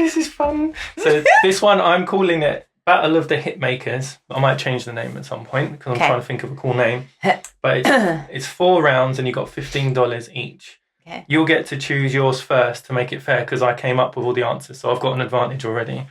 this is fun. So this one, I'm calling it Battle of the Hitmakers. I might change the name at some point because I'm trying to think of a cool name. But it's 4 rounds and you got $15 each. Okay. You'll get to choose yours first to make it fair because I came up with all the answers, so I've got an advantage already.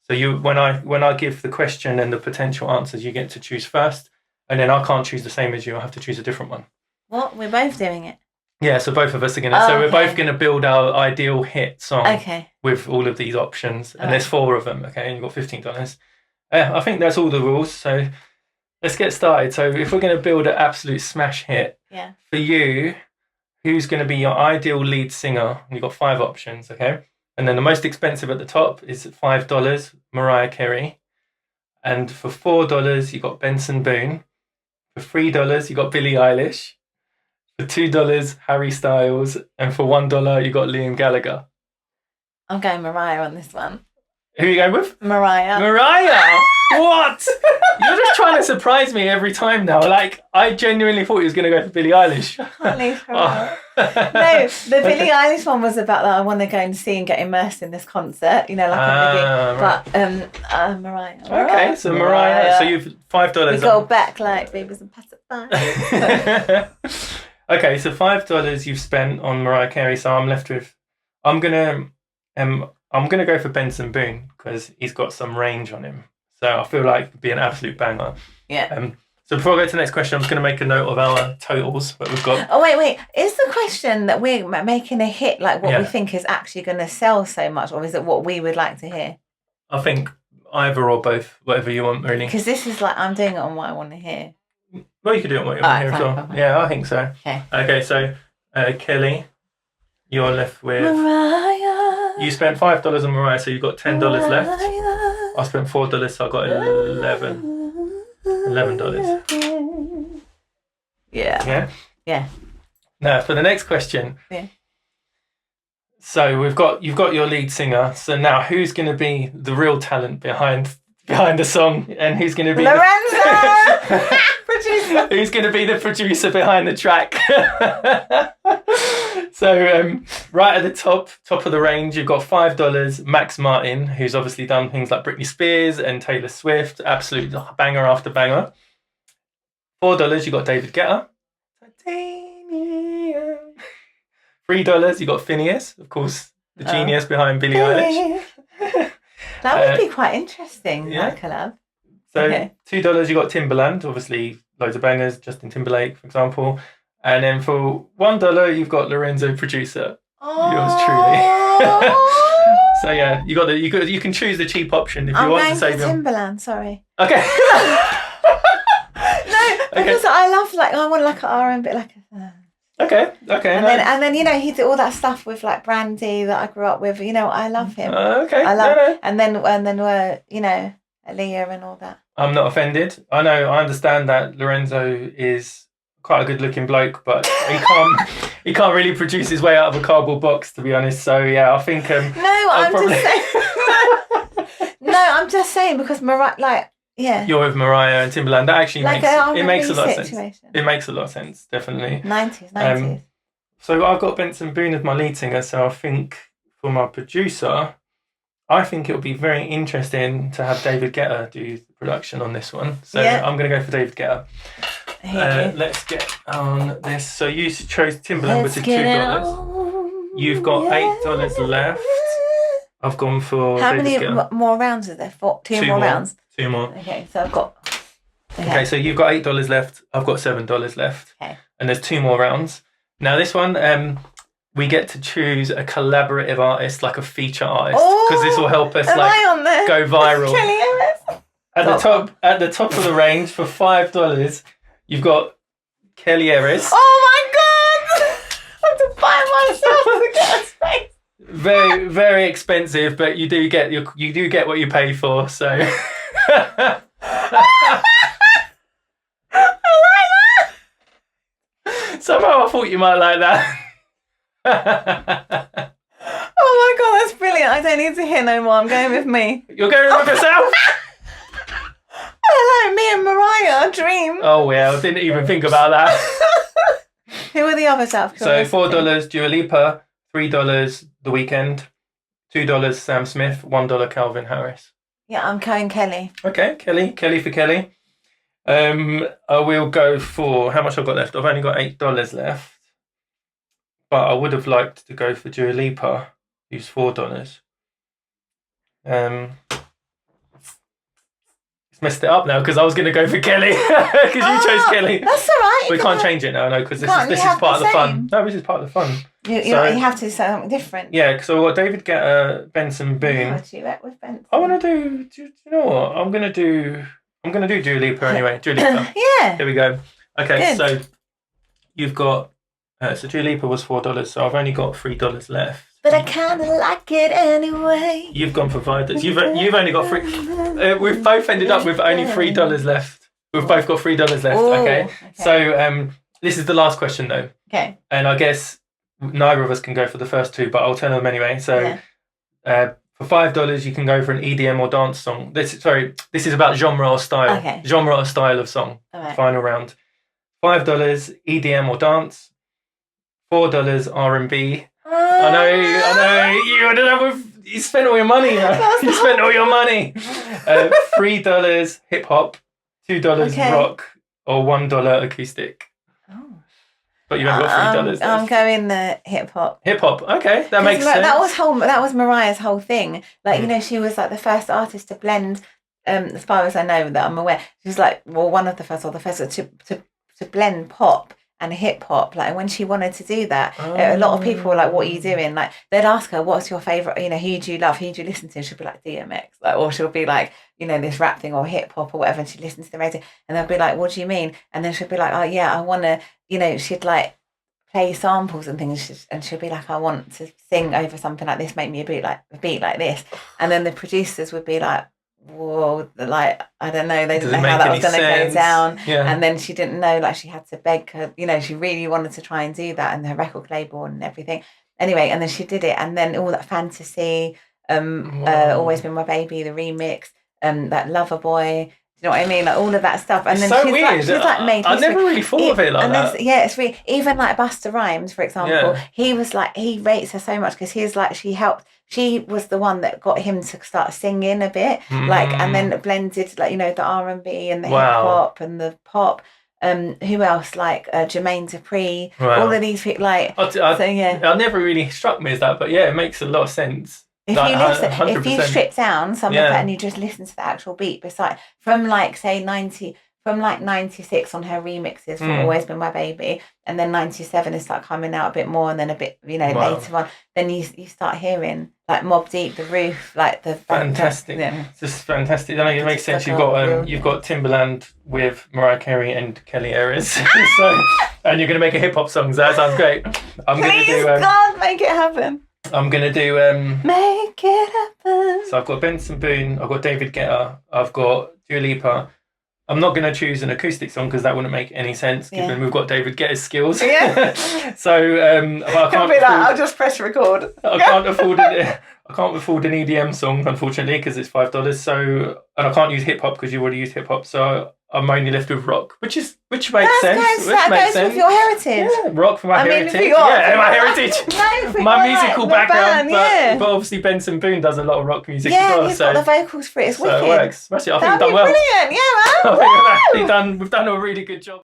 So when I give the question and the potential answers, you get to choose first, and then I can't choose the same as you. I have to choose a different one. What? We're both doing it. Yeah, so both of us are gonna. So we're both gonna build our ideal hit song. With all of these options, and there's 4 of them. Okay, and you've got $15. I think that's all the rules. So let's get started. So if we're gonna build an absolute smash hit, for you, who's gonna be your ideal lead singer? You've got 5 options. Okay. And then the most expensive at the top is $5, Mariah Carey. And for $4, you got Benson Boone. For $3, you got Billie Eilish. For $2, Harry Styles. And for $1, you got Liam Gallagher. I'm going Mariah on this one. Who are you going with? Mariah. Mariah? What? You're just trying to surprise me every time now. Like, I genuinely thought you was going to go for Billie Eilish. I can't leave her out. No, the Billie Eilish one was about that I want to go and see and get immersed in this concert, like a biggie. But Mariah. Okay, so Mariah. So you've $5. We go back like babies and pacifiers. Okay, so $5 you've spent on Mariah Carey. So I'm left with. I'm gonna go for Benson Boone because he's got some range on him. So I feel like it'd be an absolute banger. Yeah. So before I go to the next question, I'm just going to make a note of our totals that we've got. Oh, wait. Is the question that we're making a hit like what we think is actually going to sell so much, or is it what we would like to hear? I think either or both, whatever you want, really. Because this is like, I'm doing it on what I want to hear. Well, you could do it on what you want to hear as well. Fine. Yeah, I think so. Okay, so Kelly, you're left with... Mariah. You spent $5 on Mariah, so you've got $10 left. I spent $4, so I got $11. Yeah. Now for the next question. Yeah. So you've got your lead singer. So now who's going to be the real talent behind the song, and who's going to be Lorenzo, producer? Who's going to be the producer behind the track? So right at the top of the range, you've got $5, Max Martin, who's obviously done things like Britney Spears and Taylor Swift, absolute banger after banger. $4, you got David Guetta. $3, you got Phineas, of course, the genius behind Billie Eilish. That would be quite interesting, that collab. So $2, you got Timbaland, obviously loads of bangers, Justin Timberlake, for example. And then for $1, you've got Lorenzo, producer. Yours truly. So yeah, you can choose the cheap option if you want to save them. Timbaland, sorry. Okay. No, because I want like an R&B, like a. Okay. And then he did all that stuff with like Brandy that I grew up with. I love him. Okay. I love, and then Aaliyah and all that. I'm not offended. I understand that Lorenzo is quite a good-looking bloke, but he can't really produce his way out of a cardboard box, to be honest. So yeah, I think. I'm just saying because Mariah, You're with Mariah and Timbaland. That actually makes a lot of sense. It makes a lot of sense, definitely. 90s. So I've got Benson Boone as my lead singer. So I think for my producer, I think it would be very interesting to have David Guetta do the production on this one. So I'm going to go for David Guetta. Let's get on this. So you chose Timbaland with the $2. You've got $8 left. I've gone for How David many Guetta. more rounds is there? Two more rounds? 2 more. Okay, so I've got... Okay, so you've got $8 left. I've got $7 left. Okay. And there's 2 more rounds. Now this one, we get to choose a collaborative artist, like a feature artist, because this will help us go viral. At the top of the range for $5, you've got Kelly Harris. Oh my God! I have to buy myself to get a space. Very, very expensive, but you do get what you pay for. So. I like that. Somehow I thought you might like that. Oh my God, that's brilliant. I don't need to hear no more. I'm going with me. You're going with yourself? Hello, me and Mariah, a dream. Oh, yeah, I didn't even think about that. Who are the others out of curiosity? So $4, Dua Lipa, $3, The Weeknd, $2 Sam Smith, $1 Calvin Harris. Yeah, I'm going Kelly. Okay, Kelly for Kelly. I will go for how much I've got left. I've only got $8 left, but I would have liked to go for Dua Lipa, who's $4. It's messed it up now because I was going to go for Kelly because you chose Kelly. That's all right. We can't change it now, no, because this is part of the fun. No, this is part of the fun. You have to do something different. Yeah, because I've got David Guetta, Benson Boone. Oh, duet with Benson. I want to do you know what? I'm going to do Dua Lipa anyway. Dua Lipa. Yeah. Here we go. Okay, Good. so you've got so Dua Lipa was $4, so I've only got $3 left. But I kind of like it anyway. You've gone for $5. You've only got we've both ended up with only $3 left. We've both got $3 left. Ooh, okay. So this is the last question though. Okay. And I guess neither of us can go for the first two, but I'll tell them anyway. So for $5, you can go for an EDM or dance song. This is about genre or style. Okay. Genre or style of song. All right. Final round. $5 EDM or dance. $4 R&B. I know. You spent all your money. You spent all your money. $3 hip hop, $2 rock, or $1 acoustic. Oh. But you only got $3. I'm going the hip hop. Hip hop. Okay, that makes sense. That was Mariah's whole thing. Like you know, she was like the first artist to blend. As far as I know, that I'm aware, she was like one of the first to blend pop and hip hop. Like when she wanted to do that, a lot of people were like, "What are you doing?" Like they'd ask her, "What's your favorite? You know, who do you love? Who do you listen to?" And she'd be like DMX, or she'll be like, you know, this rap thing or hip hop or whatever. And she'd listen to the radio, and they'll be like, "What do you mean?" And then she'd be like, "Oh yeah, I want to." You know, she'd like play samples and things, and she'd be like, "I want to sing over something like this. Make me a beat like this." And then the producers would be like, whoa, like I don't know, they didn't know how that was going to go down. And then she didn't know, like she had to beg her, you know, she really wanted to try and do that, and her record label and everything. Anyway, and then she did it, and then all that fantasy, Always Been My Baby, the remix, that Lover Boy. Do you know what I mean? Like all of that stuff. And it's then so she's weird. like made I never really thought of it like that. Yeah, it's really, even like Busta Rhymes, for example, he was like, he rates her so much because he's like, she was the one that got him to start singing a bit, like, and then blended, like, you know, the R&B and the hip hop and the pop. Who else? Like Jermaine Dupri, all of these people, like, it never really struck me as that, but yeah, it makes a lot of sense. If like, you listen, 100%. if you strip down some of that and you just listen to the actual beat, beside from like say 96 on her remixes from Always Been My Baby, and then 97 is like coming out a bit more, and then a bit, you know, later on, then you start hearing like Mobb Deep, The Roof, like the fantastic, just fantastic. I know it makes sense. You've got Timbaland with Mariah Carey and Kelly Ayres, so and you're gonna make a hip hop song. So that sounds great. Please, God, make it happen. I'm going to do... Make it happen. So I've got Benson Boone, I've got David Guetta, I've got Dua Lipa. I'm not going to choose an acoustic song because that wouldn't make any sense given we've got David Guetta's skills. Yeah. So I can't I'll just press record. I can't afford an EDM song, unfortunately, because it's $5. So, and I can't use hip hop because you already used hip hop. So I'm only left with rock, which makes sense. That goes with your heritage. Yeah, rock for my heritage. My heritage. My musical background. But obviously Benson Boone does a lot of rock music as well. He's got the vocals for it. It's wicked. So it works. Actually, I think we've done well. Brilliant. Yeah, man. I think we've done a really good job.